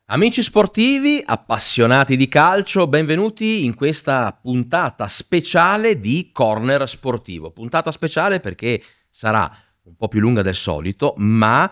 Amici sportivi, appassionati di calcio, benvenuti in questa puntata speciale di Corner Sportivo. Puntata speciale perché sarà un po' più lunga del solito, ma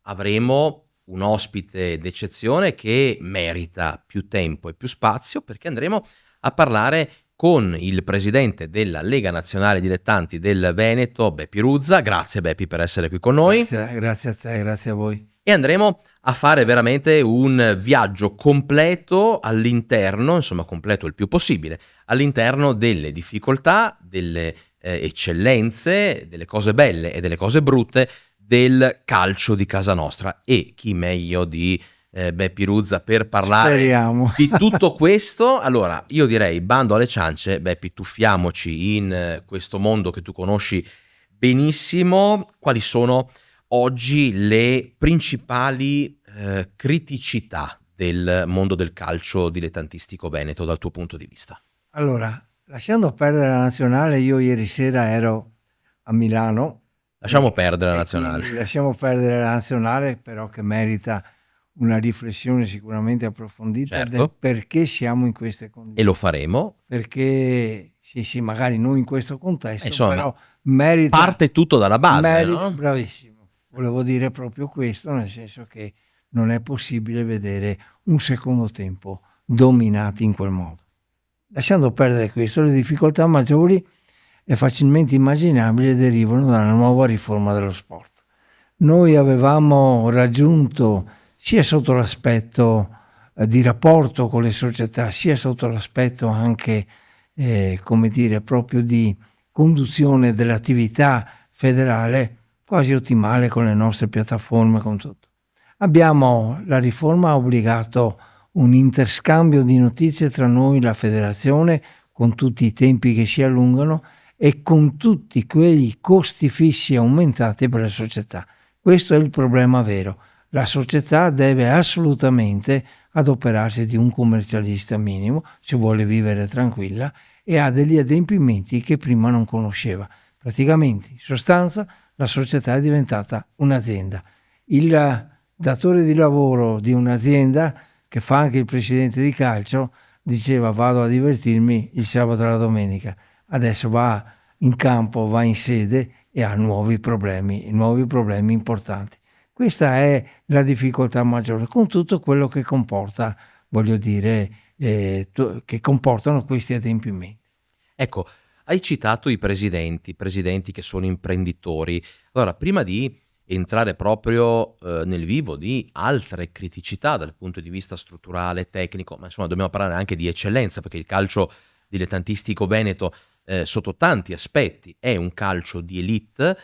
avremo un ospite d'eccezione che merita più tempo e più spazio, perché andremo a parlare con il presidente della Lega Nazionale Dilettanti del Veneto, Beppi Ruzza. Grazie Beppi per essere qui con noi. Grazie a te, grazie a voi. E andremo a fare veramente un viaggio completo all'interno, insomma completo il più possibile, all'interno delle difficoltà, delle eccellenze, delle cose belle e delle cose brutte del calcio di casa nostra. E chi meglio di Beppi Ruzza per parlare Speriamo. di tutto questo? Allora, io direi bando alle ciance, Beppi, tuffiamoci in questo mondo che tu conosci benissimo. Quali sono oggi le principali criticità del mondo del calcio dilettantistico veneto dal tuo punto di vista? Allora, lasciando perdere la nazionale, io ieri sera ero a Milano. Lasciamo perdere la nazionale. Lasciamo perdere la nazionale, però che merita una riflessione sicuramente approfondita, Certo. del perché siamo in queste condizioni. E lo faremo. Perché, sì, magari non in questo contesto, insomma, però merita... Parte tutto dalla base, no? Bravissimo. Volevo dire proprio questo, nel senso che non è possibile vedere un secondo tempo dominati in quel modo. Lasciando perdere questo, le difficoltà maggiori e facilmente immaginabili derivano dalla nuova riforma dello sport. Noi avevamo raggiunto, sia sotto l'aspetto di rapporto con le società, sia sotto l'aspetto anche, come dire, proprio di conduzione dell'attività federale, quasi ottimale con le nostre piattaforme, con tutto. La riforma ha obbligato un interscambio di notizie tra noi, la federazione, con tutti i tempi che si allungano e con tutti quei costi fissi aumentati per le società. Questo è il problema vero. La società deve assolutamente adoperarsi di un commercialista minimo se vuole vivere tranquilla e ha degli adempimenti che prima non conosceva. Praticamente, in sostanza, la società è diventata un'azienda. Il datore di lavoro di un'azienda, che fa anche il presidente di calcio, diceva vado a divertirmi il sabato e la domenica. Adesso va in campo, va in sede e ha nuovi problemi importanti. Questa è la difficoltà maggiore, con tutto quello che comporta, voglio dire, che comportano questi adempimenti. Ecco, hai citato i presidenti che sono imprenditori. Allora, prima di entrare proprio nel vivo di altre criticità dal punto di vista strutturale, tecnico, ma insomma dobbiamo parlare anche di eccellenza, perché il calcio dilettantistico veneto sotto tanti aspetti è un calcio di elite.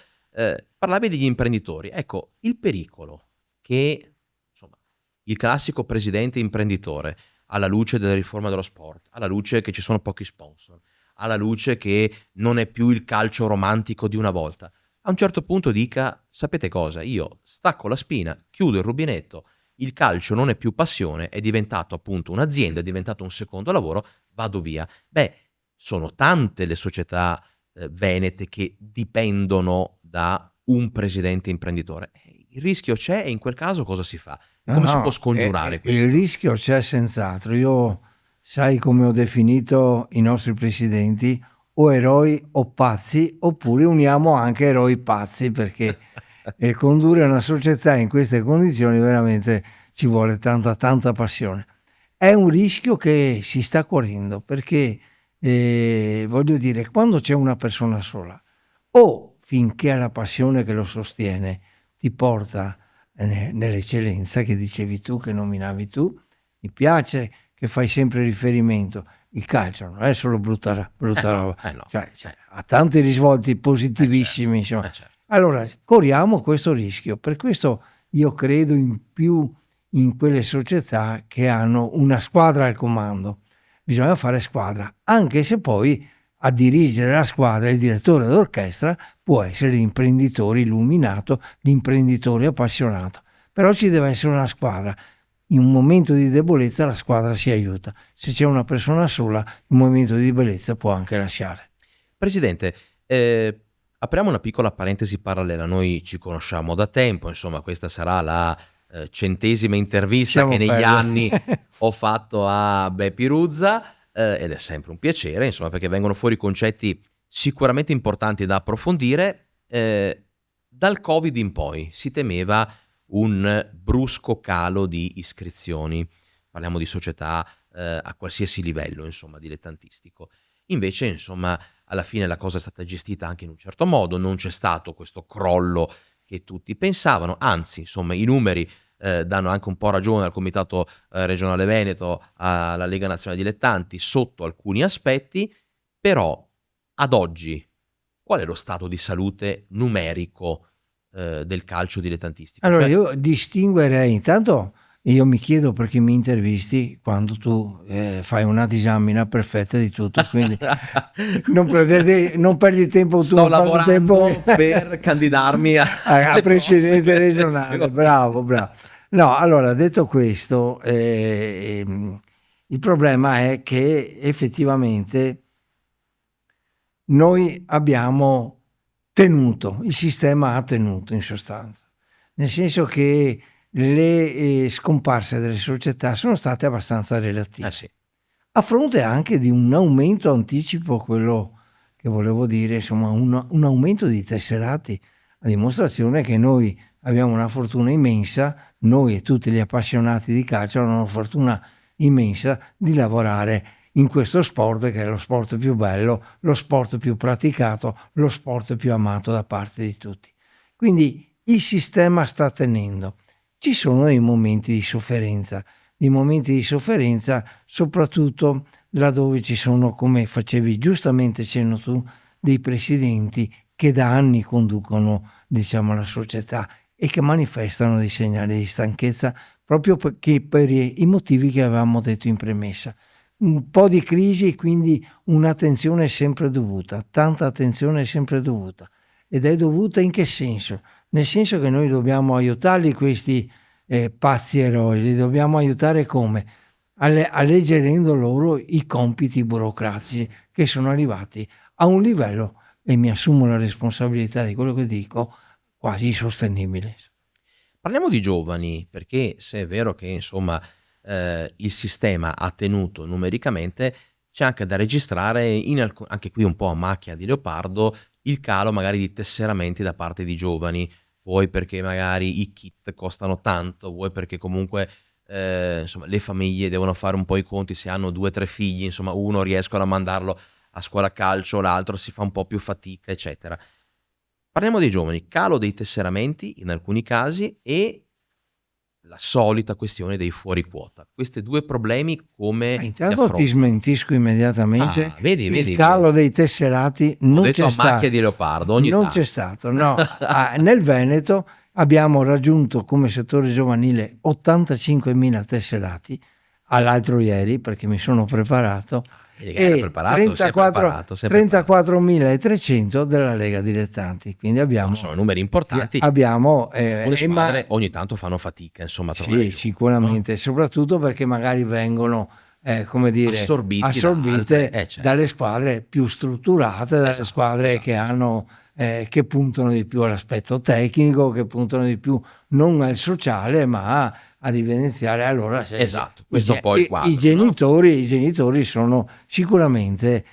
Parlavi degli imprenditori. Ecco, il pericolo che insomma il classico presidente imprenditore, alla luce della riforma dello sport, alla luce che ci sono pochi sponsor, alla luce che non è più il calcio romantico di una volta, a un certo punto dica: sapete cosa, io stacco la spina, chiudo il rubinetto, il calcio non è più passione, è diventato appunto un'azienda, è diventato un secondo lavoro, vado via. Beh, sono tante le società venete che dipendono da un presidente imprenditore. Il rischio c'è e in quel caso cosa si fa? Come si può scongiurare questo? Il rischio c'è senz'altro. Io, sai come ho definito i nostri presidenti, o eroi o pazzi, oppure uniamo anche eroi pazzi, perché condurre una società in queste condizioni veramente ci vuole tanta passione. È un rischio che si sta correndo, perché voglio dire, quando c'è una persona sola, o finché ha la passione che lo sostiene, ti porta nell'eccellenza che dicevi tu, che nominavi tu, mi piace che fai sempre riferimento. Il calcio non è solo brutta roba, no. cioè, ha tanti risvolti positivissimi. Certo. Allora, corriamo questo rischio. Per questo io credo in più in quelle società che hanno una squadra al comando. Bisogna fare squadra, anche se poi a dirigere la squadra il direttore d'orchestra può essere l'imprenditore illuminato, l'imprenditore appassionato. Però ci deve essere una squadra. In un momento di debolezza la squadra si aiuta. Se c'è una persona sola, in un momento di debolezza può anche lasciare. Presidente, apriamo una piccola parentesi parallela. Noi ci conosciamo da tempo, insomma questa sarà la centesima intervista Lasciamo che negli perdere. anni ho fatto a Beppi Ruzza, ed è sempre un piacere, insomma, perché vengono fuori concetti sicuramente importanti da approfondire. Dal Covid in poi si temeva un brusco calo di iscrizioni, parliamo di società a qualsiasi livello, insomma, dilettantistico. Invece, insomma, alla fine la cosa è stata gestita anche in un certo modo, non c'è stato questo crollo che tutti pensavano, anzi, insomma, i numeri danno anche un po' ragione al Comitato Regionale Veneto, alla Lega Nazionale Dilettanti, sotto alcuni aspetti, però ad oggi qual è lo stato di salute numerico del calcio dilettantistico? Allora Cioè, io distinguerei intanto, io mi chiedo perché mi intervisti quando tu fai una disamina perfetta di tutto, quindi non perdi tempo tu, sto non perdi tempo lavorando per candidarmi a alle presidente prossime regionale, elezioni. bravo, bravo. No, allora detto questo, il problema è che effettivamente noi abbiamo tenuto, il sistema ha tenuto in sostanza, nel senso che le scomparse delle società sono state abbastanza relative, Sì. a fronte anche di un aumento, anticipo quello che volevo dire, insomma un aumento di tesserati, a dimostrazione che noi abbiamo una fortuna immensa, noi e tutti gli appassionati di calcio hanno una fortuna immensa di lavorare in questo sport che è lo sport più bello, lo sport più praticato, lo sport più amato da parte di tutti. Quindi il sistema sta tenendo. Ci sono dei momenti di sofferenza, soprattutto laddove ci sono, come facevi giustamente cenno tu, dei presidenti che da anni conducono, diciamo, la società e che manifestano dei segnali di stanchezza proprio perché per i motivi che avevamo detto in premessa. Un po' di crisi e quindi un'attenzione sempre dovuta, tanta attenzione sempre dovuta. Ed è dovuta in che senso? Nel senso che noi dobbiamo aiutarli questi pazzi eroi, li dobbiamo aiutare come? Alleggerendo loro i compiti burocratici che sono arrivati a un livello, e mi assumo la responsabilità di quello che dico, quasi sostenibile. Parliamo di giovani, perché se è vero che insomma il sistema ha tenuto numericamente, c'è anche da registrare anche qui un po' a macchia di leopardo, il calo magari di tesseramenti da parte di giovani, vuoi perché magari i kit costano tanto, vuoi perché comunque insomma le famiglie devono fare un po' i conti, se hanno 2, 3 figli, insomma uno riescono a mandarlo a scuola calcio, l'altro si fa un po' più fatica, eccetera. Parliamo dei giovani, calo dei tesseramenti in alcuni casi e la solita questione dei fuori quota. Questi 2 problemi come si Intanto ti affrontano? smentisco immediatamente, Vedi, il vedi, calo dei tesserati ho non detto c'è a macchia stato. di leopardo ogni Non tanto. c'è stato, no. Nel Veneto abbiamo raggiunto come settore giovanile 85.000 tesserati all'altro ieri, perché mi sono preparato, Vedi che era e preparato, si è preparato, si è preparato. 34.300 della Lega Dilettanti. Quindi No, sono numeri importanti. abbiamo Alcune squadre ogni tanto fanno fatica, insomma, a trovare sì, giovani, no, sicuramente, soprattutto perché magari vengono, come dire, assorbiti da altre assorbite certo. dalle squadre più strutturate, dalle Esatto, squadre che esatto. hanno, che puntano di più all'aspetto tecnico, che puntano di più non al sociale, ma ad evidenziare. Allora, Esatto, questo è un po' il i quadro, no? genitori sono sicuramente,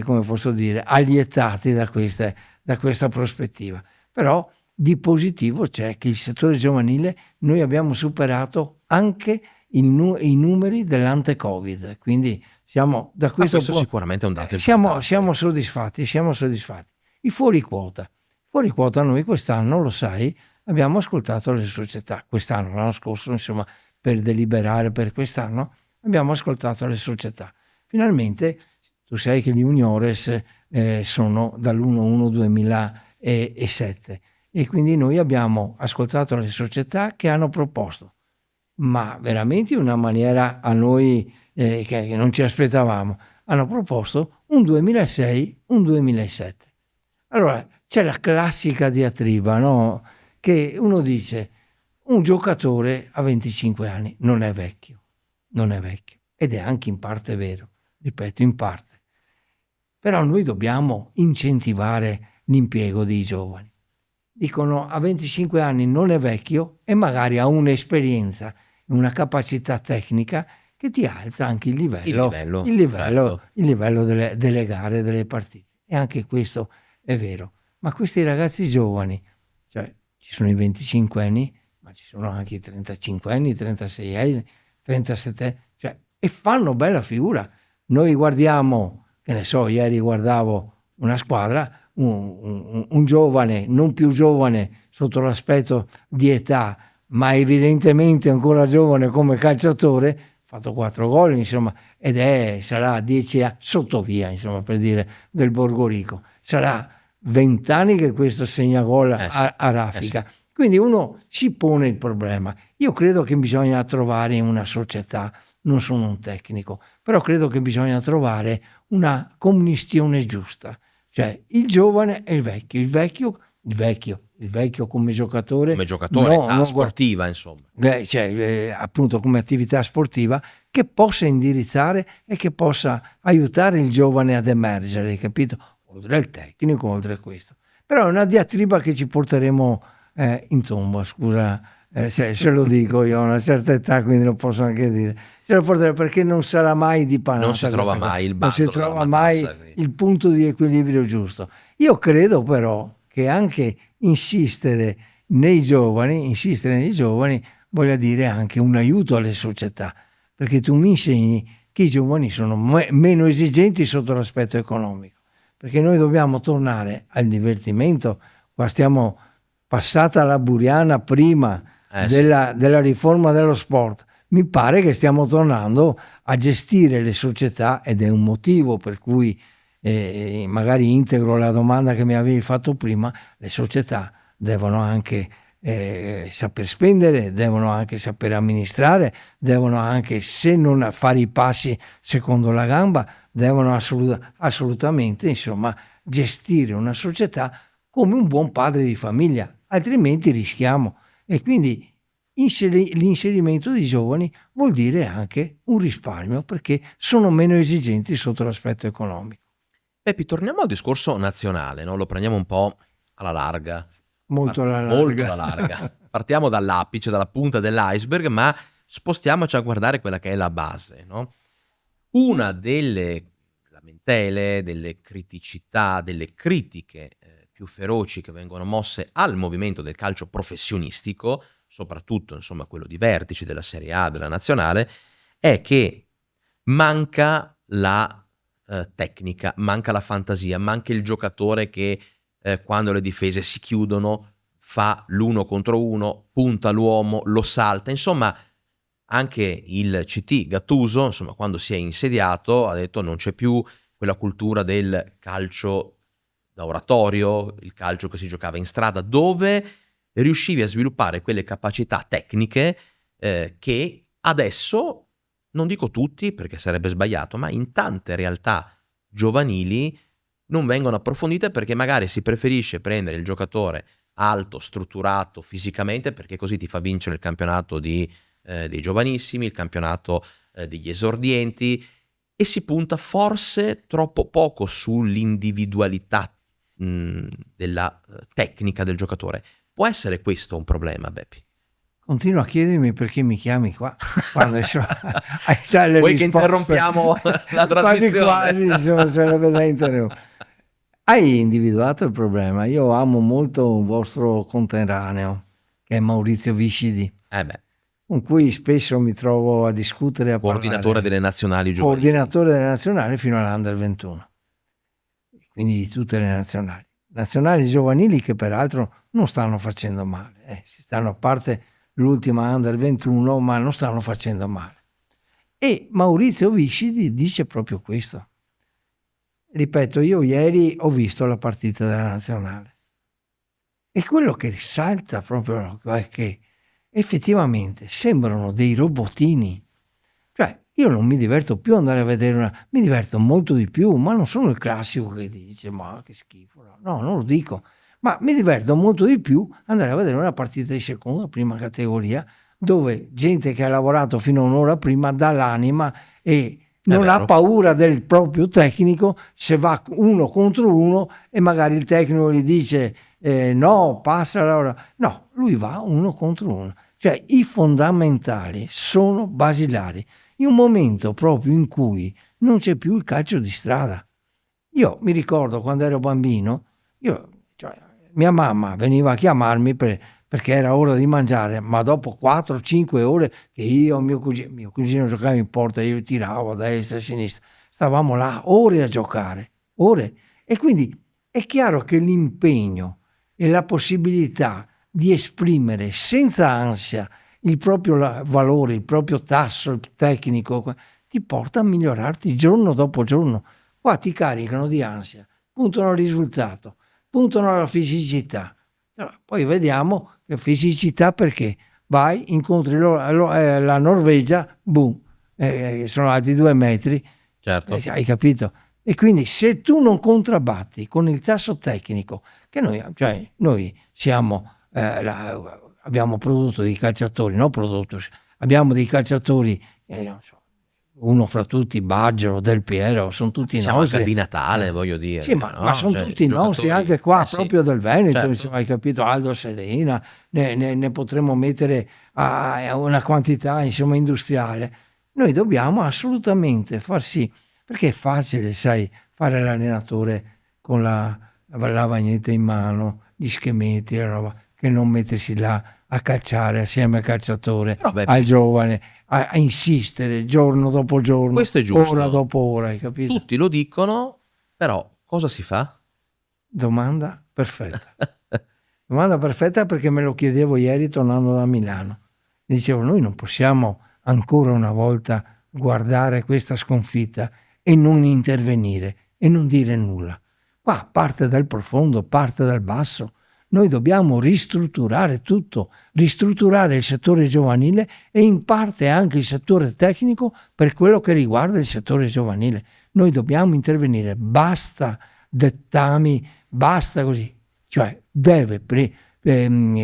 come posso dire, allietati da questa prospettiva. Però di positivo c'è che il settore giovanile noi abbiamo superato anche i numeri dell'ante-Covid, quindi siamo da questo Questo sicuramente è un dato siamo importante. soddisfatti. I fuori quota noi quest'anno, lo sai, abbiamo ascoltato le società, quest'anno, l'anno scorso, insomma, per deliberare per quest'anno, abbiamo ascoltato le società. Finalmente, tu sai che gli juniores sono dall'1/1/2007 e quindi noi abbiamo ascoltato le società che hanno proposto, ma veramente in una maniera a noi che non ci aspettavamo, hanno proposto un 2006, un 2007. Allora c'è la classica diatriba, no? Che uno dice un giocatore a 25 anni non è vecchio, ed è anche in parte vero, ripeto, in parte. Però noi dobbiamo incentivare l'impiego dei giovani. dicono a 25 anni non è vecchio e magari ha un'esperienza, una capacità tecnica che ti alza anche il livello, certo. il livello delle gare, delle partite. E anche questo è vero. Ma questi ragazzi giovani, cioè ci sono i 25 anni, ma ci sono anche i 35 anni, i 36 anni, 37, cioè, e fanno bella figura. Noi guardiamo, che ne so, ieri guardavo una squadra, un giovane, non più giovane sotto l'aspetto di età, ma evidentemente ancora giovane come calciatore, ha fatto 4 gol, insomma, ed sarà 10 anni sotto via, insomma, per dire, del Borgorico. Sarà 20 anni che questo segna gol a raffica. Sì. Quindi uno si pone il problema. Io credo che bisogna trovare una società, non sono un tecnico, però credo che bisogna trovare una commistione giusta. Cioè il giovane e il vecchio come giocatore, sportiva, insomma. Appunto come attività sportiva, che possa indirizzare e che possa aiutare il giovane ad emergere, capito? Oltre al tecnico, oltre a questo. Però è una diatriba che ci porteremo in tomba, scusa, se lo dico io, ho una certa età, quindi lo posso anche dire. Ce lo porteremo, perché non sarà mai di panata. Non si trova mai il non si trova mai il punto di equilibrio giusto. Io credo però che anche insistere nei giovani voglia dire anche un aiuto alle società, perché tu mi insegni che i giovani sono meno esigenti sotto l'aspetto economico, perché noi dobbiamo tornare al divertimento. Qua stiamo passata la Buriana prima della riforma dello sport. Mi pare che stiamo tornando a gestire le società, ed è un motivo per cui magari integro la domanda che mi avevi fatto prima. Le società devono anche saper spendere, devono anche saper amministrare, devono anche, se non fare i passi secondo la gamba, devono assolutamente, insomma, gestire una società come un buon padre di famiglia, altrimenti rischiamo. E quindi l'inserimento di giovani vuol dire anche un risparmio, perché sono meno esigenti sotto l'aspetto economico. Peppi, torniamo al discorso nazionale, no? Lo prendiamo un po' alla larga. Molto alla larga. Partiamo dall'apice, dalla punta dell'iceberg, ma spostiamoci a guardare quella che è la base, no? Una delle lamentele, delle criticità, delle critiche più feroci che vengono mosse al movimento del calcio professionistico, soprattutto insomma quello di vertici della Serie A, della nazionale, è che manca la tecnica, manca la fantasia, manca il giocatore che quando le difese si chiudono fa l'1 contro 1, punta l'uomo, lo salta, insomma anche il CT Gattuso, insomma, quando si è insediato ha detto non c'è più quella cultura del calcio da oratorio, il calcio che si giocava in strada, dove riuscivi a sviluppare quelle capacità tecniche che adesso, non dico tutti perché sarebbe sbagliato, ma in tante realtà giovanili non vengono approfondite, perché magari si preferisce prendere il giocatore alto, strutturato fisicamente, perché così ti fa vincere il campionato dei giovanissimi, il campionato degli esordienti, e si punta forse troppo poco sull'individualità della tecnica del giocatore. Può essere questo un problema, Beppi? Continua a chiedermi perché mi chiami qua quando vuoi che interrompiamo la trasmissione? Quasi insomma, sarebbe da interrompere. Hai individuato il problema. Io amo molto un vostro conterraneo, che è Maurizio Viscidi, con cui spesso mi trovo a discutere, a coordinatore delle nazionali giovanili. Coordinatore delle nazionali fino all'Under 21, quindi di tutte le nazionali giovanili, che peraltro non stanno facendo male, si stanno, a parte l'ultima Under 21, ma non stanno facendo male. E Maurizio Viscidi dice proprio questo. Ripeto, io ieri ho visto la partita della nazionale e quello che salta proprio è che effettivamente sembrano dei robotini. Cioè, io non mi diverto più andare a vedere mi diverto molto di più, ma non sono il classico che dice ma che schifo, no, non lo dico, ma mi diverto molto di più andare a vedere una partita di seconda, prima categoria, dove gente che ha lavorato fino a un'ora prima dà l'anima e non ha paura del proprio tecnico, se va 1 contro 1 e magari il tecnico gli dice no, passa l'ora. No, lui va uno contro uno. Cioè i fondamentali sono basilari in un momento proprio in cui non c'è più il calcio di strada. Io mi ricordo quando ero bambino, cioè, mia mamma veniva a chiamarmi perché era ora di mangiare, ma dopo 4-5 ore che io e mio cugino giocavamo in porta, io tiravo a destra e a sinistra, stavamo là ore a giocare, ore. E quindi è chiaro che l'impegno e la possibilità di esprimere senza ansia il proprio valore, il proprio tasso tecnico, ti porta a migliorarti giorno dopo giorno. Qua ti caricano di ansia, puntano al risultato, puntano alla fisicità. Poi vediamo che fisicità perché vai, incontri la Norvegia, boom, sono alti 2 metri, Certo. hai capito? E quindi se tu non contrabbatti con il tasso tecnico, che noi siamo, abbiamo prodotto dei calciatori, abbiamo dei calciatori, non so, uno fra tutti, Baggio, Del Piero, sono tutti Siamo nostri. anche di Natale, voglio dire. Sì, ma no? sono Cioè, tutti nostri, giocatori, anche qua, sì, proprio del Veneto, certo. insomma, hai capito, Aldo Serena, ne potremmo mettere a una quantità, insomma, industriale. Noi dobbiamo assolutamente far sì, perché è facile, sai, fare l'allenatore con la lavagnetta in mano, gli schemetti, la roba, che non mettersi là a calciare assieme al calciatore, Però, beh, al giovane, a insistere giorno dopo giorno, questo è giusto. ora dopo ora, hai capito? Tutti lo dicono, però cosa si fa? Domanda perfetta. Domanda perfetta perché me lo chiedevo ieri tornando da Milano. Dicevo, noi non possiamo ancora una volta guardare questa sconfitta e non intervenire e non dire nulla. Qua parte dal profondo, parte dal basso. Noi dobbiamo ristrutturare tutto, ristrutturare il settore giovanile e in parte anche il settore tecnico per quello che riguarda il settore giovanile. Noi dobbiamo intervenire, basta dettami, basta così. Cioè deve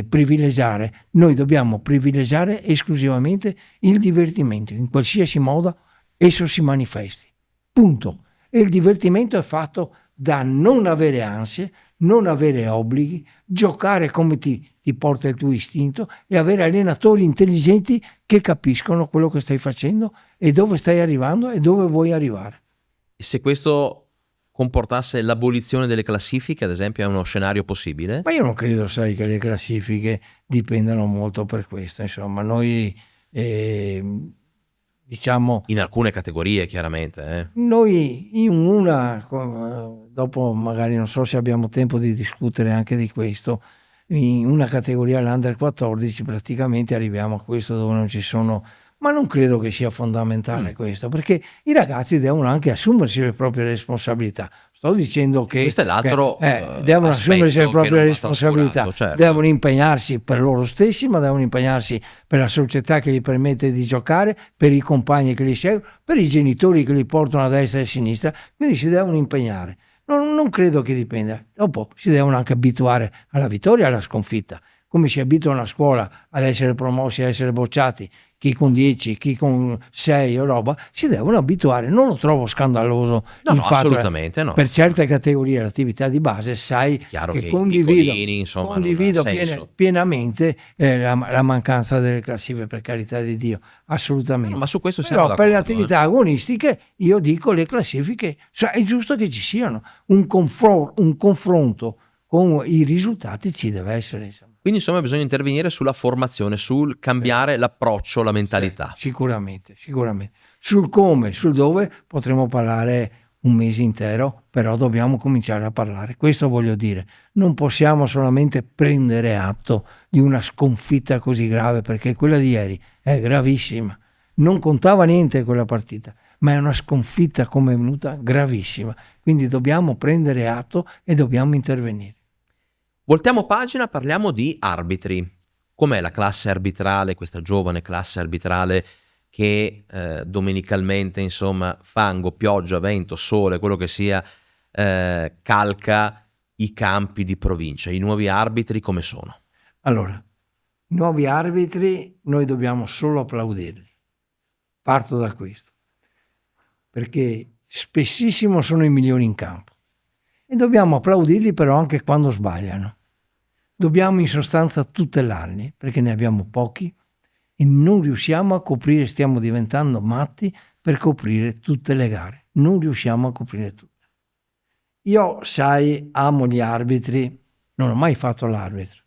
privilegiare, noi dobbiamo privilegiare esclusivamente il divertimento, in qualsiasi modo esso si manifesti. Punto. E il divertimento è fatto da non avere ansie, non avere obblighi, giocare come ti porta il tuo istinto e avere allenatori intelligenti che capiscono quello che stai facendo e dove stai arrivando e dove vuoi arrivare. E se questo comportasse l'abolizione delle classifiche, ad esempio, è uno scenario possibile? Ma io non credo, sai, che le classifiche dipendano molto per questo. Insomma, noi diciamo... In alcune categorie, chiaramente. Noi in una, dopo magari non so se abbiamo tempo di discutere anche di questo, in una categoria, l'Under 14, praticamente arriviamo a questo dove non ci sono... Ma non credo che sia fondamentale questo, perché i ragazzi devono anche assumersi le proprie responsabilità. Sto dicendo che questo è l'altro devono assumersi le proprie responsabilità, certo. Devono impegnarsi per loro stessi, ma devono impegnarsi per la società che gli permette di giocare, per i compagni che li seguono, per i genitori che li portano a destra e a sinistra, quindi si devono impegnare. Non credo che dipenda. Dopo si devono anche abituare alla vittoria e alla sconfitta, come si abituano a scuola ad essere promossi, a essere bocciati, chi con 10, chi con 6 o roba, si devono abituare. Non lo trovo scandaloso il fatto assolutamente no. Per certe categorie l'attività di base, sai, chiaro che condivido pienamente la mancanza delle classifiche, per carità di Dio, assolutamente. No, ma su questo siamo Però per le attività agonistiche io dico le classifiche, cioè è giusto che ci siano un confronto con i risultati, ci deve essere, insomma. Quindi insomma bisogna intervenire sulla formazione, sul cambiare l'approccio, la mentalità. Sicuramente. Sul come, sul dove potremo parlare un mese intero, però dobbiamo cominciare a parlare. Questo voglio dire. Non possiamo solamente prendere atto di una sconfitta così grave, perché quella di ieri è gravissima. Non contava niente quella partita, ma è una sconfitta come è venuta gravissima. Quindi dobbiamo prendere atto e dobbiamo intervenire. Voltiamo pagina, parliamo di arbitri. Com'è la classe arbitrale, questa giovane classe arbitrale che domenicalmente, insomma, fango, pioggia, vento, sole, quello che sia, calca i campi di provincia? I nuovi arbitri come sono? Allora, i nuovi arbitri noi dobbiamo solo applaudirli. Parto da questo. Perché spessissimo sono i migliori in campo. E dobbiamo applaudirli però anche quando sbagliano. Dobbiamo in sostanza tutelarli perché ne abbiamo pochi e non riusciamo a coprire, stiamo diventando matti per coprire tutte le gare, non riusciamo a coprire tutte. Io, sai, amo gli arbitri, non ho mai fatto l'arbitro.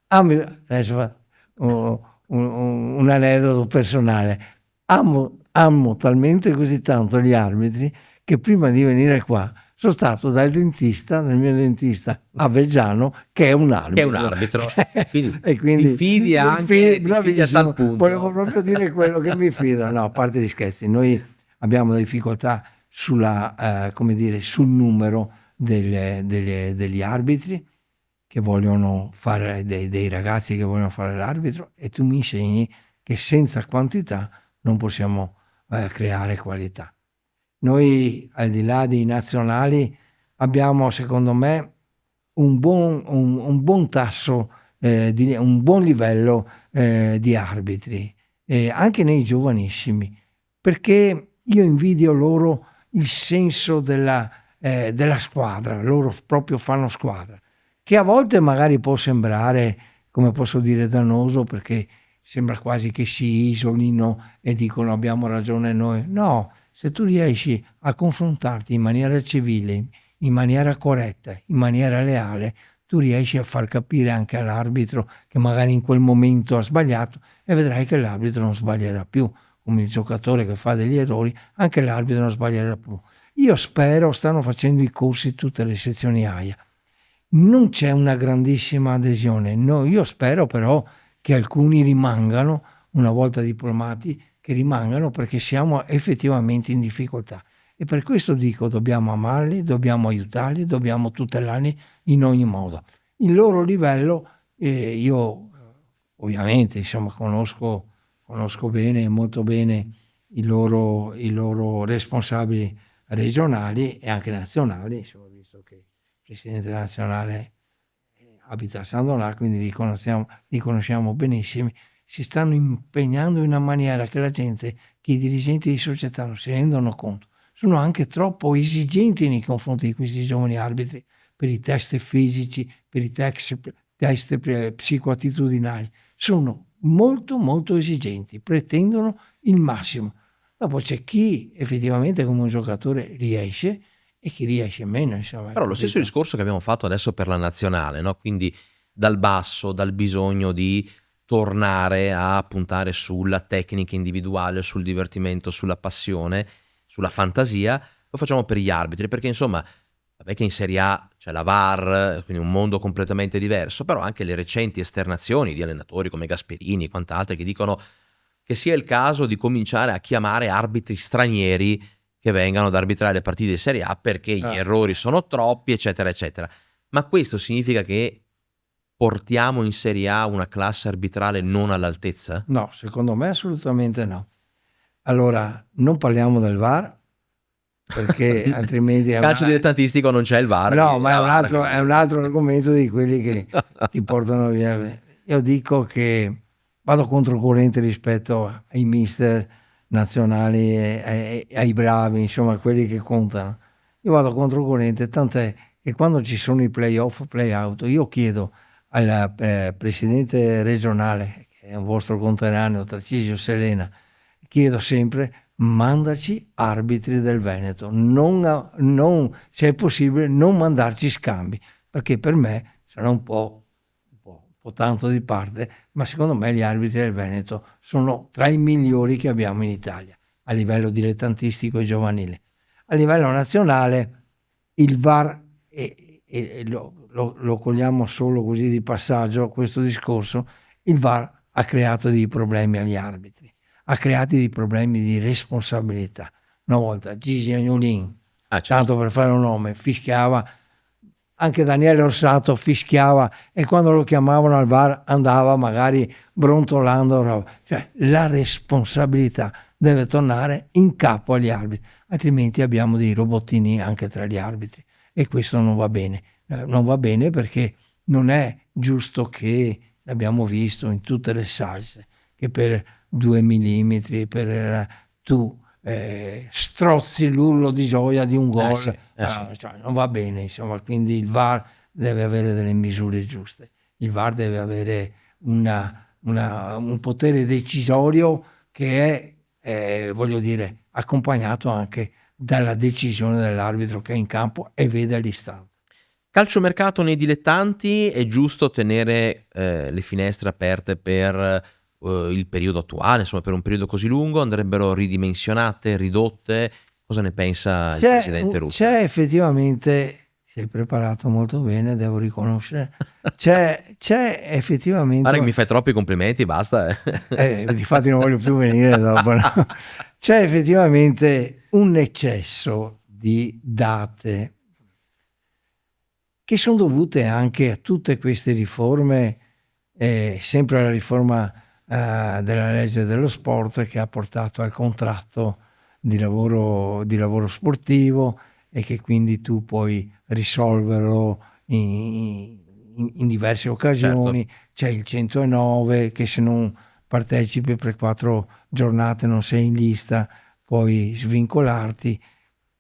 Adesso un aneddoto personale. Amo talmente così tanto gli arbitri che prima di venire qua sono stato dal mio dentista Avezzano, che è un Che è un arbitro. arbitro. Quindi E quindi ti fidi anche, ti fidi a tal punto. Volevo proprio dire quello che mi fido. No, a parte gli scherzi, noi abbiamo difficoltà sulla, come dire, sul numero degli arbitri che vogliono fare, dei ragazzi che vogliono fare l'arbitro, e tu mi insegni che senza quantità non possiamo creare qualità. Noi, al di là dei nazionali, abbiamo, secondo me, un buon tasso, un buon livello di arbitri, anche nei giovanissimi, perché io invidio loro il senso della squadra, loro proprio fanno squadra, che a volte magari può sembrare, come posso dire, dannoso, perché sembra quasi che si isolino e dicono abbiamo ragione noi. No, se tu riesci a confrontarti in maniera civile, in maniera corretta, in maniera leale, tu riesci a far capire anche all'arbitro che magari in quel momento ha sbagliato, e vedrai che l'arbitro non sbaglierà più. Come il giocatore che fa degli errori, anche l'arbitro non sbaglierà più. Io spero, stanno facendo i corsi tutte le sezioni AIA. Non c'è una grandissima adesione. No, io spero però che alcuni rimangano, una volta diplomati, che rimangano, perché siamo effettivamente in difficoltà. E per questo dico, dobbiamo amarli, dobbiamo aiutarli, dobbiamo tutelarli in ogni modo. Il loro livello, io ovviamente insomma conosco bene, molto bene i loro responsabili regionali e anche nazionali, insomma, visto che il presidente nazionale abita a San Donà, quindi li conosciamo benissimo. Si stanno impegnando in una maniera che la gente, che i dirigenti di società non si rendono conto. Sono anche troppo esigenti nei confronti di questi giovani arbitri per i test fisici, per i test psicoattitudinali. Sono molto molto esigenti, pretendono il massimo. Dopo c'è chi effettivamente come un giocatore riesce e chi riesce meno, insomma. Però lo stesso discorso che abbiamo fatto adesso per la nazionale, no? Quindi dal basso, dal bisogno di tornare a puntare sulla tecnica individuale, sul divertimento, sulla passione, sulla fantasia, lo facciamo per gli arbitri, perché insomma, vabbè che in Serie A c'è la VAR, quindi un mondo completamente diverso, però anche le recenti esternazioni di allenatori come Gasperini e quant'altro che dicono che sia il caso di cominciare a chiamare arbitri stranieri che vengano ad arbitrare le partite di Serie A perché gli errori sono troppi, eccetera, eccetera. Ma questo significa che portiamo in Serie A una classe arbitrale non all'altezza? No, secondo me assolutamente no. Allora, non parliamo del VAR, perché altrimenti... Calcio dilettantistico non c'è il VAR. No, ma è un altro argomento di quelli che ti portano via. Io dico che vado controcorrente rispetto ai mister nazionali e ai bravi, insomma, quelli che contano. Io vado controcorrente, tant'è che quando ci sono i play-off, play-out, io chiedo al presidente regionale, che è un vostro conterraneo, Tarcisio Serena, chiedo sempre: mandaci arbitri del Veneto, non, se è possibile, non mandarci scambi, perché per me sarà un po' tanto di parte, ma secondo me gli arbitri del Veneto sono tra i migliori che abbiamo in Italia, a livello dilettantistico e giovanile. A livello nazionale il VAR, e lo cogliamo solo così di passaggio questo discorso, il VAR ha creato dei problemi agli arbitri, ha creato dei problemi di responsabilità. Una volta Gigi Agnolin, certo, tanto per fare un nome, fischiava, anche Daniele Orsato fischiava, e quando lo chiamavano al VAR andava magari brontolando. Cioè, la responsabilità deve tornare in capo agli arbitri, altrimenti abbiamo dei robottini anche tra gli arbitri, e questo non va bene. Non va bene perché non è giusto, che l'abbiamo visto in tutte le salse, che per 2 millimetri tu strozzi l'urlo di gioia di un gol. sì. Cioè, non va bene, insomma. Quindi il VAR deve avere delle misure giuste. il VAR deve avere un potere decisorio che è, voglio dire, accompagnato anche dalla decisione dell'arbitro che è in campo e vede l'istante. Calciomercato nei dilettanti, è giusto tenere le finestre aperte per il periodo attuale, insomma per un periodo così lungo, andrebbero ridimensionate, ridotte? Cosa ne pensa il presidente Russo? C'è effettivamente, si è preparato molto bene, devo riconoscere, c'è effettivamente... Pare che mi fai troppi complimenti, basta. Difatti non voglio più venire dopo, no? C'è effettivamente un eccesso di date che sono dovute anche a tutte queste riforme, sempre alla riforma della legge dello sport che ha portato al contratto di lavoro sportivo e che quindi tu puoi risolverlo in diverse occasioni. Certo. C'è il 109 che se non partecipi per 4 giornate non sei in lista, puoi svincolarti.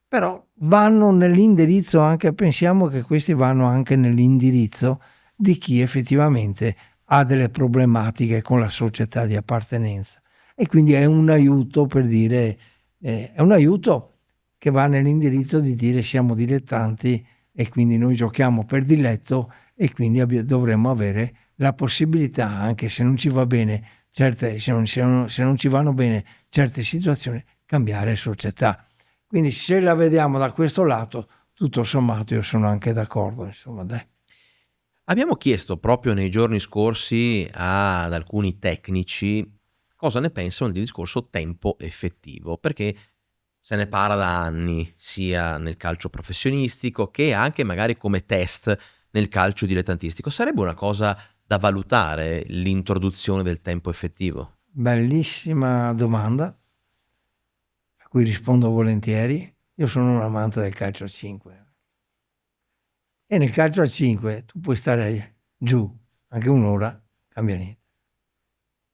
Però vanno nell'indirizzo anche, pensiamo che questi vanno anche nell'indirizzo di chi effettivamente ha delle problematiche con la società di appartenenza e quindi è un aiuto per dire, è un aiuto che va nell'indirizzo di dire siamo dilettanti e quindi noi giochiamo per diletto e quindi dovremmo avere la possibilità, anche se non ci va bene se non ci vanno bene certe situazioni, cambiare società. Quindi se la vediamo da questo lato, tutto sommato io sono anche d'accordo, insomma, dai. Abbiamo chiesto proprio nei giorni scorsi ad alcuni tecnici cosa ne pensano del discorso tempo effettivo, perché se ne parla da anni, sia nel calcio professionistico che anche magari come test nel calcio dilettantistico. Sarebbe una cosa da valutare l'introduzione del tempo effettivo? Bellissima domanda, a cui rispondo volentieri. Io sono un amante del calcio a 5 e nel calcio a 5 tu puoi stare giù anche un'ora, cambia niente.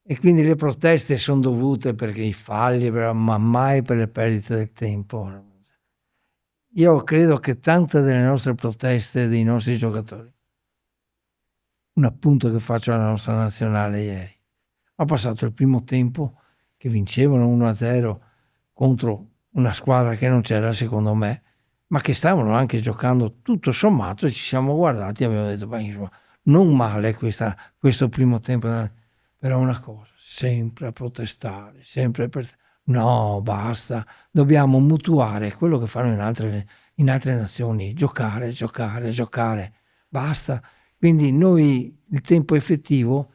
E quindi le proteste sono dovute perché i falli, ma mai per le perdite del tempo. Io credo che tante delle nostre proteste dei nostri giocatori, un appunto che faccio alla nostra nazionale ieri, ha passato il primo tempo che vincevano 1-0 contro una squadra che non c'era secondo me, ma che stavano anche giocando tutto sommato, e ci siamo guardati e abbiamo detto insomma, non male questo primo tempo, però una cosa, sempre a protestare, sempre no, basta, dobbiamo mutuare quello che fanno in altre nazioni, giocare, basta. Quindi noi il tempo effettivo,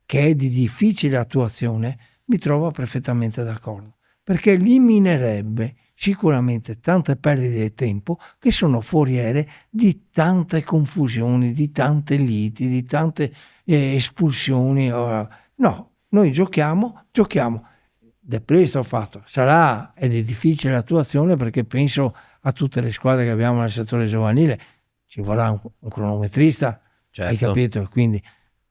che è di difficile attuazione, mi trovo perfettamente d'accordo, perché eliminerebbe sicuramente tante perdite di tempo che sono foriere di tante confusioni, di tante liti, di tante espulsioni. No, noi giochiamo. Da presto ho fatto, sarà ed è difficile l'attuazione perché penso a tutte le squadre che abbiamo nel settore giovanile, ci vorrà un cronometrista, Certo. hai capito? Quindi,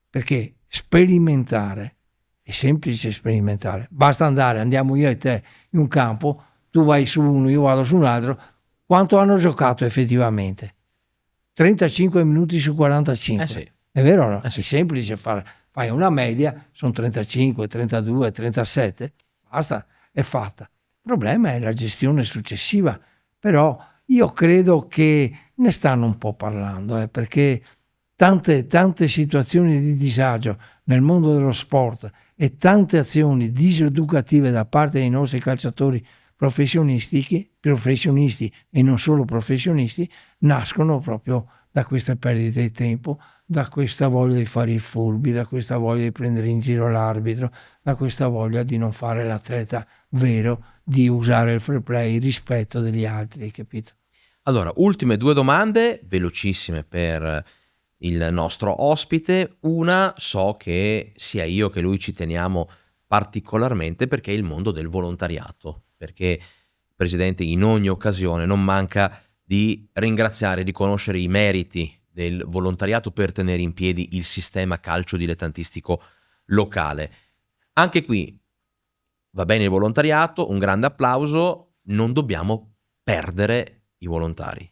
perché sperimentare, è semplice sperimentare, basta andiamo io e te in un campo, tu vai su uno, io vado su un altro, quanto hanno giocato effettivamente? 35 minuti su 45. Sì. È vero o no? Sì. È semplice fai una media, sono 35, 32, 37, basta, è fatta. Il problema è la gestione successiva, però io credo che ne stanno un po' parlando, perché tante situazioni di disagio nel mondo dello sport e tante azioni diseducative da parte dei nostri calciatori professionisti e non solo professionisti nascono proprio da queste perdite di tempo, da questa voglia di fare i furbi, da questa voglia di prendere in giro l'arbitro, da questa voglia di non fare l'atleta vero, di usare il fair play, il rispetto degli altri, capito? Allora, ultime 2 domande velocissime per il nostro ospite. Una, so che sia io che lui ci teniamo particolarmente, perché è il mondo del volontariato, perché il presidente in ogni occasione non manca di ringraziare e riconoscere i meriti del volontariato per tenere in piedi il sistema calcio dilettantistico locale. Anche qui va bene il volontariato, un grande applauso, non dobbiamo perdere i volontari.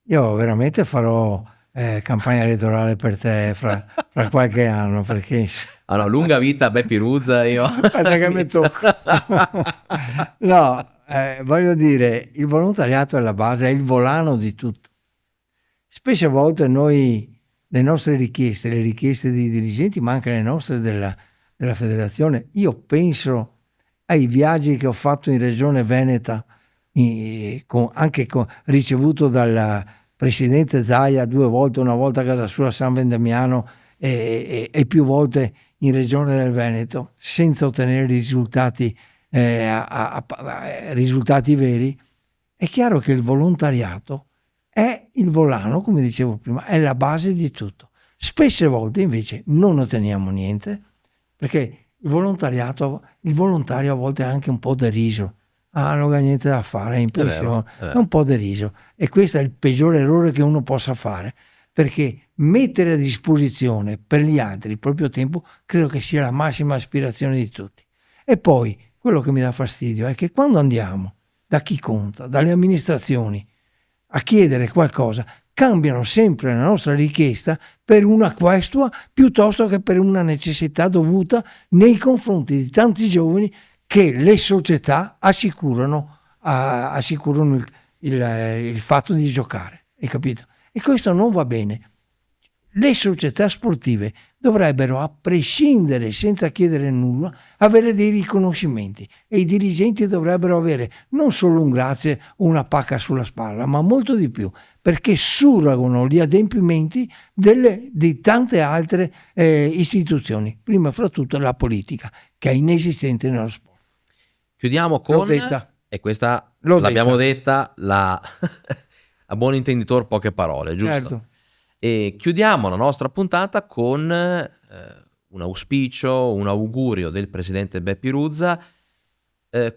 Io veramente farò campagna elettorale per te fra fra qualche anno, perché Ah no, lunga vita a Beppe Ruzza, io. aspetta che mi tocca. No, voglio dire, il volontariato è la base, è il volano di tutto. Spesse volte noi, le nostre richieste, le richieste dei dirigenti, ma anche le nostre della federazione, io penso ai viaggi che ho fatto in Regione Veneta, ricevuto dal presidente Zaia 2 volte, una volta a casa sua a San Vendemiano e più volte in Regione del Veneto, senza ottenere risultati, risultati veri. È chiaro che il volontariato è il volano, come dicevo prima, è la base di tutto. Spesse volte invece non otteniamo niente, perché il volontario a volte è anche un po' deriso. Ah, non ho niente da fare, è in pensione, è un po' deriso. E questo è il peggiore errore che uno possa fare, perché mettere a disposizione per gli altri il proprio tempo credo che sia la massima aspirazione di tutti. E poi, quello che mi dà fastidio è che quando andiamo da chi conta, dalle amministrazioni, a chiedere qualcosa, cambiano sempre la nostra richiesta per una questua piuttosto che per una necessità dovuta nei confronti di tanti giovani che le società assicurano il fatto di giocare. Hai capito? E questo non va bene. Le società sportive dovrebbero, a prescindere, senza chiedere nulla, avere dei riconoscimenti e i dirigenti dovrebbero avere non solo un grazie o una pacca sulla spalla, ma molto di più, perché surrogano gli adempimenti di tante altre istituzioni, prima fra tutto la politica, che è inesistente nello sport. Chiudiamo con, e questa l'abbiamo detta, a buon intenditor poche parole, giusto? Certo. E chiudiamo la nostra puntata con un auspicio, un augurio del presidente Beppe Ruzza.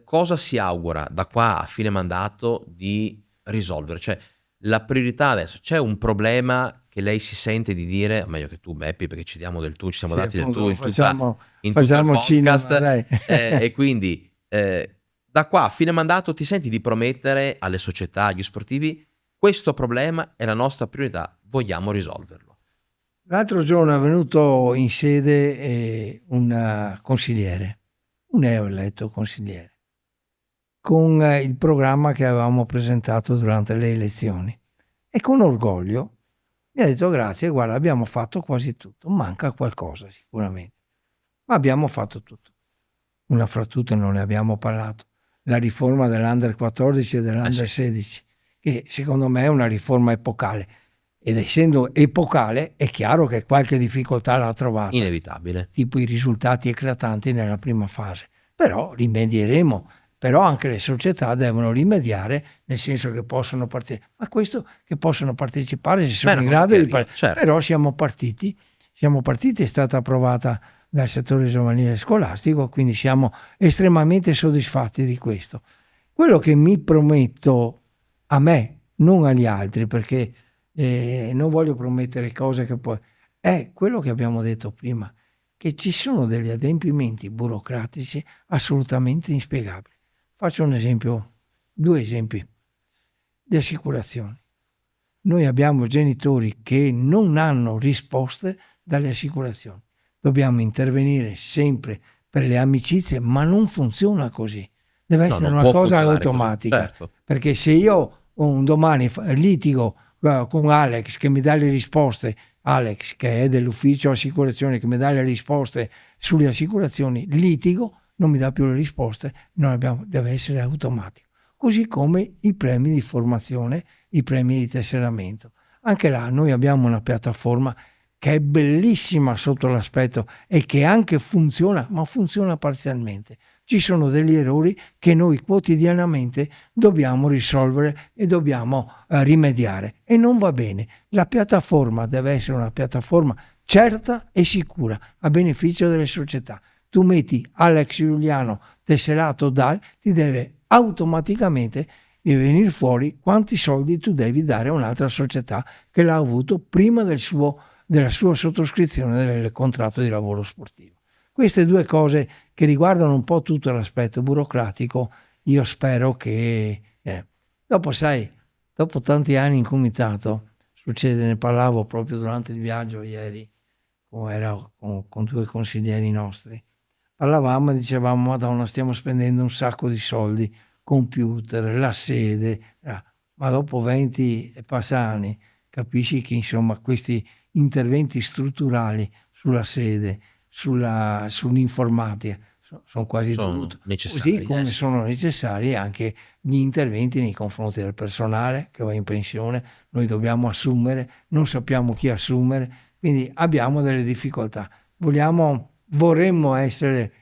Cosa si augura da qua a fine mandato di risolvere? Cioè, la priorità adesso, c'è un problema che lei si sente di dire, meglio che tu Beppe, perché ci diamo del tu, ci siamo dati del tu in tutto il podcast, e quindi da qua a fine mandato ti senti di promettere alle società, agli sportivi: questo problema è la nostra priorità, vogliamo risolverlo. L'altro giorno è venuto in sede un consigliere, un neoeletto consigliere, con il programma che avevamo presentato durante le elezioni, e con orgoglio mi ha detto: grazie, guarda, abbiamo fatto quasi tutto, manca qualcosa sicuramente, ma abbiamo fatto tutto. Una fra tutte non ne abbiamo parlato, la riforma dell'Under 14 e dell'Under 16, che secondo me è una riforma epocale, ed essendo epocale è chiaro che qualche difficoltà l'ha trovata. Inevitabile. Tipo i risultati eclatanti nella prima fase. Però rimedieremo, però anche le società devono rimediare, nel senso che possono partire. Ma questo che possono partecipare se sono in grado di certo. Però siamo partiti, è stata approvata dal settore giovanile scolastico, quindi siamo estremamente soddisfatti di questo. Quello che mi prometto a me, non agli altri, perché non voglio promettere cose che poi... È quello che abbiamo detto prima, che ci sono degli adempimenti burocratici assolutamente inspiegabili. Faccio un esempio, 2 esempi di assicurazioni. Noi abbiamo genitori che non hanno risposte dalle assicurazioni. Dobbiamo intervenire sempre per le amicizie, ma non funziona così. Deve essere una cosa automatica. Certo. Perché se io un domani litigo con Alex che mi dà le risposte, Alex che è dell'ufficio assicurazioni che mi dà le risposte sulle assicurazioni, litigo, non mi dà più le risposte, deve essere automatico. Così come i premi di formazione, i premi di tesseramento. Anche là noi abbiamo una piattaforma che è bellissima sotto l'aspetto e che anche funziona, ma funziona parzialmente. Ci sono degli errori che noi quotidianamente dobbiamo risolvere e dobbiamo rimediare, e non va bene. La piattaforma deve essere una piattaforma certa e sicura a beneficio delle società. Tu metti Alex Giuliano tesserato DAL, ti deve automaticamente venire fuori quanti soldi tu devi dare a un'altra società che l'ha avuto prima della sua sottoscrizione del contratto di lavoro sportivo. Queste 2 cose che riguardano un po' tutto l'aspetto burocratico, io spero che dopo tanti anni in comitato, succede, ne parlavo proprio durante il viaggio ieri come era con 2 consiglieri nostri. Parlavamo e dicevamo: "Madonna, stiamo spendendo un sacco di soldi, computer, la sede", ma dopo 20 e passa anni capisci che insomma questi interventi strutturali sulla sede, sull'informatica son quasi Sono così necessari, come sì. sono necessari anche gli interventi nei confronti del personale che va in pensione. Noi dobbiamo assumere, non sappiamo chi assumere, quindi abbiamo delle difficoltà. Vorremmo essere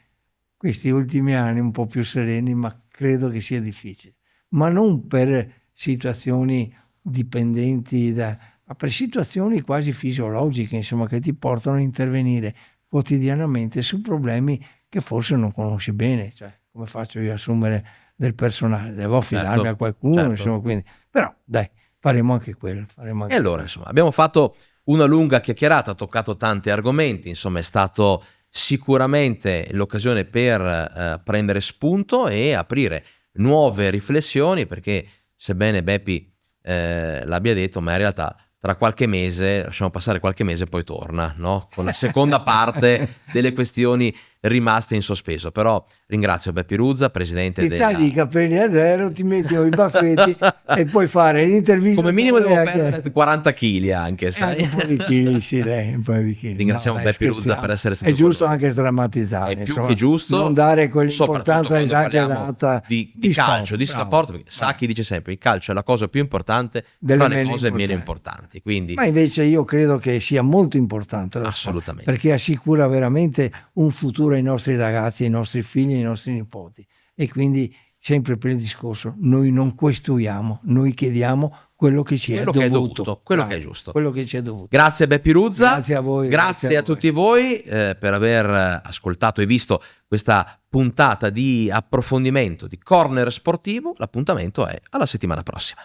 questi ultimi anni un po' più sereni, ma credo che sia difficile. Ma non per situazioni dipendenti ma per situazioni quasi fisiologiche, insomma, che ti portano a intervenire quotidianamente su problemi che forse non conosci bene. Cioè, come faccio io a assumere del personale? Devo affidarmi a Certo, qualcuno, certo. insomma, quindi però dai, faremo anche quello, E allora, insomma, abbiamo fatto una lunga chiacchierata, toccato tanti argomenti, insomma è stato sicuramente l'occasione per, prendere spunto e aprire nuove riflessioni perché, sebbene Beppi, l'abbia detto, ma in realtà tra qualche mese, lasciamo passare qualche mese e poi torna, no, con la seconda parte delle questioni rimaste in sospeso. Però ringrazio Beppi Ruzza, presidente Ti tagli i della capelli a zero, ti metti i baffetti e puoi fare l'intervista. come minimo devo perdere 40 chili anche, E anche sai? un po' di chili, sì, dai, un po' di chili. Ringraziamo dai, Beppi Ruzza scherziamo. per essere stato È con giusto noi. anche sdrammatizzare, È più insomma, che giusto, non dare soprattutto quell'importanza quando parliamo esagerata di calcio, sport. di Bravo, sport, perché bravo. Sacchi dice sempre il calcio è la cosa più importante Delle tra le meno cose meno importanti. importanti, quindi Ma invece io credo che sia molto importante lo sport, assolutamente. perché assicura veramente un futuro ai nostri ragazzi, ai nostri figli, ai nostri nipoti. E quindi sempre per il discorso, noi non questuiamo, noi chiediamo quello che ci è Quello che è dovuto. dovuto, quello Bravo, che è giusto. quello che ci è dovuto. Grazie a Beppi Ruzza, Grazie a voi, grazie a voi. tutti voi per aver ascoltato e visto questa puntata di approfondimento di Corner Sportivo. L'appuntamento è alla settimana prossima.